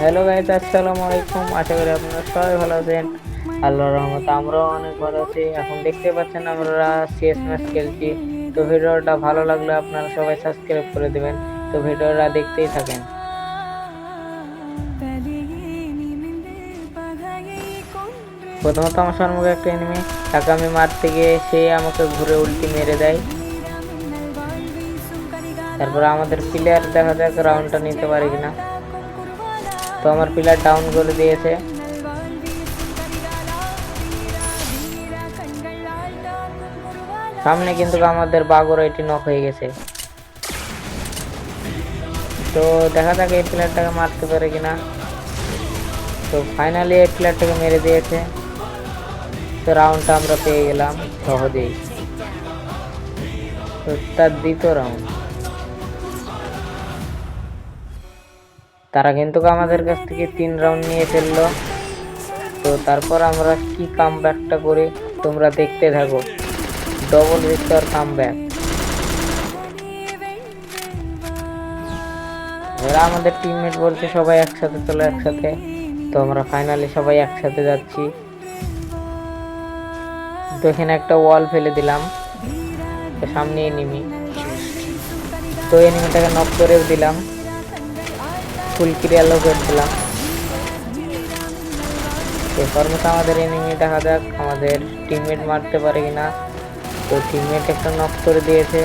Hello guys, আসসালামু আলাইকুম। আশা করি আপনারা সবাই ভালো আছেন। আল্লাহর রহমতে আমরাও অনেক ভালো আছি। এখন দেখতে পাচ্ছেন আমরা সিএস ম্যাচ খেলছি। তো ভিডিওটা ভালো লাগলে আপনারা সবাই সাবস্ক্রাইব করে দিবেন। তো ভিডিওটা দেখতেই থাকেন। প্রথমত আমার সম্মুখে একটা এনিমি, তাকে আমি মারতে গিয়ে সে আমাকে ঘুরে উল্টি মেরে দেয়। তারপরে আমাদের প্লেয়ার দেখা যাক রাউন্ডটা নিতে পারে কিনা। তো আমার প্লেয়ার ডাউন করে দিয়েছে। সামনে কিন্তু আমাদের বাগর এটি নক হয়ে গেছে। তো দেখা যাক এই প্লেয়ারটাকে মারতে পারে কিনা। তো ফাইনালি এই প্লেয়ারটাকে মেরে দিয়েছে। তো রাউন্ডটা আমরা পেয়ে গেলাম সহজেই। তো তার দ্বিতীয় রাউন্ড, তারা কিন্তু আমাদের কাছ থেকে 3 রাউন্ড নিয়ে ফেললো। তো তারপর আমরা কি কামব্যাকটা করি তোমরা দেখতে থাকো। Double Victor comeback. এরা আমাদের টিমমেট বলছে সবাই একসাথে চলো একসাথে। তো আমরা ফাইনালি সবাই একসাথে যাচ্ছি। তো এখানে একটা ওয়াল ফেলে দিলাম, তো সামনে এনিমি। তো এনিমিটাকে নক করেও দিলাম, ফুল ক্লিয়ার লোকেট দিলাম। এরপর মতো আমাদের এনিমি দেখা যাক আমাদের টিমমেট মারতে পারে কিনা। তো টিমমেট একটা নক করে দিয়েছে।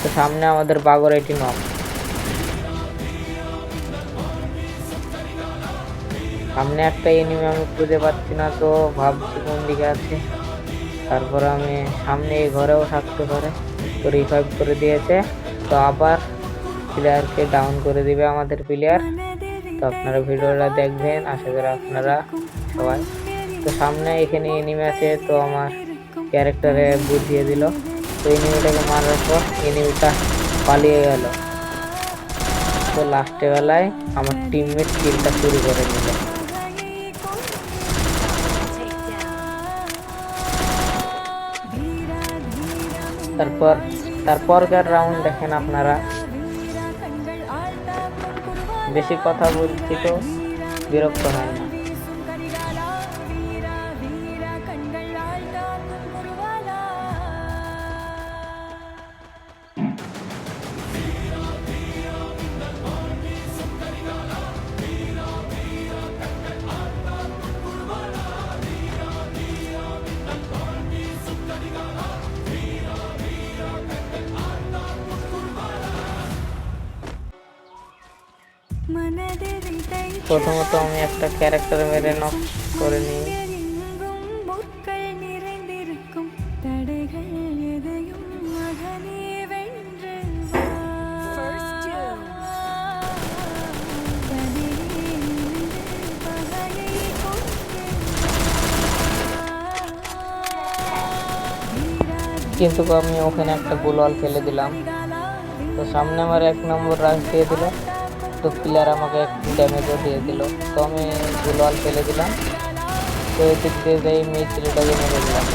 তো সামনে আমাদের বাগর এটি নক। সামনে একটা এনিমি আমি খুঁজে পাচ্ছি না, তো ভাবছি কোন দিকে আছে। তারপর আমি সামনে এই ঘরেও থাকতে পারে। তো রিভাইভ করে দিয়েছে। তো আবার প্লেয়ারকে ডাউন করে দিবে আমাদের প্লেয়ার। তো আপনারা ভিডিওটা দেখবেন, আশা করি আপনারা সবাই। তো সামনে এখানে এনিমি আছে, তো আমার ক্যারেক্টারে বুঝিয়ে দিল। তো এনিমিটাকে মারার পর এনিমিটা পালিয়ে গেল। তো লাস্টে বেলায় আমার টিমমেট কিলটা শুরু করে নিল। তারপরকার রাউন্ড দেখেন আপনারা। বেশি কথা বলছি তো বিরক্ত হয় না। প্রথমত আমি একটা ক্যারেক্টার মেরে নক করে নিই। কিন্তু আমি ওখানে একটা গোলওয়াল ফেলে দিলাম। তো সামনে আমার 1 নম্বর রাশ দিয়ে দিল। তো প্লেয়ার আমাকে ড্যামেজও দিয়ে দিল। তো আমি গোলওয়াল ফেলে দিলাম। তো এদিক দিয়ে যাই মেয়ে ছেলেটাকে মেরে দিলাম।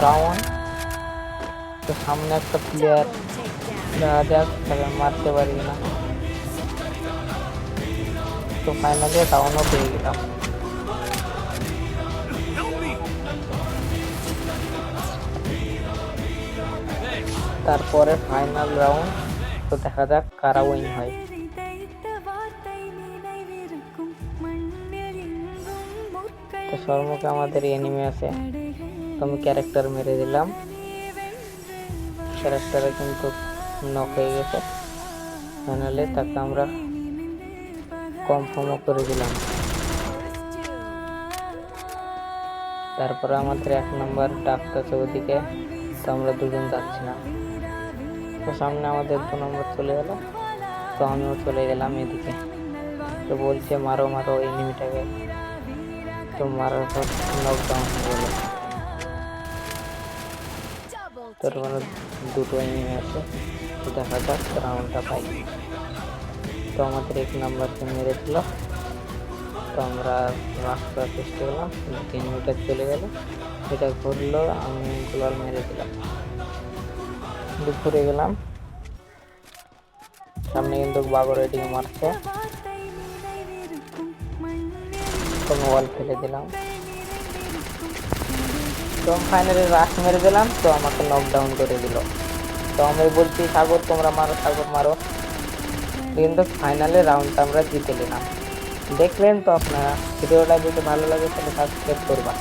রাউন্ড। তো সামনে একটা প্লেয়ার, দেখা যাক তাকে মারতে পারি না। তো ফাইনালি রাউন্ডও পেয়ে গেলাম। তারপরে ফাইনাল রাউন্ড। তো দেখা যাক কারা উইন হয়। তো সম্মুখে আমাদের এনিমি আছে। তো আমি ক্যারেক্টার মেরে দিলাম। ক্যারেক্টারে কিন্তু নক হয়ে গেছে। ফাইনালি তাকে আমরা কনফার্মও করে দিলাম। তারপরে আমাদের 1 নম্বর ডাকতেছে ওদিকে। তো আমরা দুজন যাচ্ছি না। তো সামনে আমাদের 2 নম্বর চলে গেল। তো আমিও চলে গেলাম এদিকে। তো বলছে মারো মারো এনিমিটাকে। তো মারার পর নকডাউন হয়ে গেল। তোর মানে 2টো এনিমি আছে। তো দেখা যাক রাউন্ডটা পাই। তো আমাদের 1 নম্বরকে মেরে দিল। তো আমরা রাশ করার চেষ্টা করলাম, কিন্তু এনিমিটা চলে গেল। এটা ঘুরলো, আমি গোলাল মেরে দিলাম। ঘুরে গেলাম। সামনে কিন্তু বাগর এদিকে মারছে। আমি ওয়াল ফেলে দিলাম। তো আমি ফাইনালি রাশ মেরে দিলাম, তো আমাকে নকডাউন করে দিল। তো আমি বলছি সাগর তোমরা মারো, সাগর মারো, কিন্তু ফাইনালি রাউন্ডটা আমরা জিতে নিলাম। দেখলেন তো আপনারা, ভিডিওটা যদি ভালো লাগে তাহলে সাবস্ক্রাইব করবা।